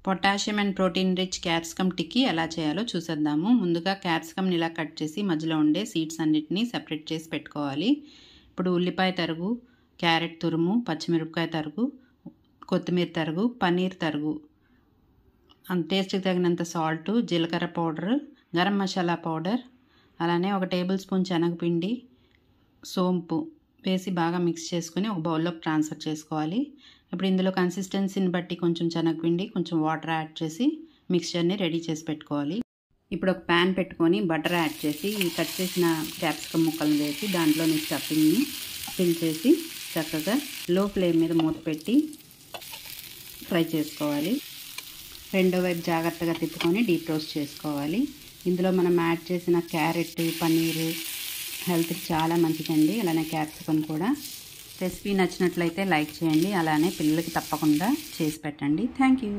Potassium and protein rich capsicum tikki ఎలా చేయాలో చూసేద్దాము. ముందుగా క్యాప్సికమ్ని ఇలా కట్ చేసి మధ్యలో ఉండే సీడ్స్ అన్నిటిని సెపరేట్ చేసి పెట్టుకోవాలి. ఇప్పుడు ఉల్లిపాయ తరుగు, క్యారెట్ తురుము, పచ్చిమిరపకాయ తరుగు, కొత్తిమీర తరుగు, పన్నీర్ తరుగు, టేస్ట్కి తగినంత సాల్ట్, జీలకర్ర పౌడర్, గరం మసాలా పౌడర్, అలానే 1 టేబుల్ స్పూన్ శనగపిండి, సోంపు వేసి బాగా మిక్స్ చేసుకుని ఒక బౌల్లోకి ట్రాన్స్ఫర్ చేసుకోవాలి. ఇప్పుడు ఇందులో కన్సిస్టెన్సీని బట్టి కొంచెం శనగపిండి, కొంచెం వాటర్ యాడ్ చేసి మిక్స్చర్ని రెడీ చేసి పెట్టుకోవాలి. ఇప్పుడు ఒక ప్యాన్ పెట్టుకొని బటర్ యాడ్ చేసి ఈ కట్ చేసిన క్యాప్సికమ్ ముక్కలను వేసి దాంట్లోని స్టఫింగ్ని ఫిల్ చేసి చక్కగా లో ఫ్లేమ్ మీద మూత పెట్టి ఫ్రై చేసుకోవాలి. రెండో వైపు జాగ్రత్తగా తిప్పుకొని డీప్ రోస్ట్ చేసుకోవాలి. ఇందులో మనం యాడ్ చేసిన క్యారెట్, పన్నీర్ హెల్త్కి చాలా మంచిదండి. అలానే క్యాప్సికమ్ కూడా. రెసిపీ నచ్చినట్లయితే లైక్ చేయండి. అలానే పిల్లలకి తప్పకుండా చేసి పెట్టండి. Thank you.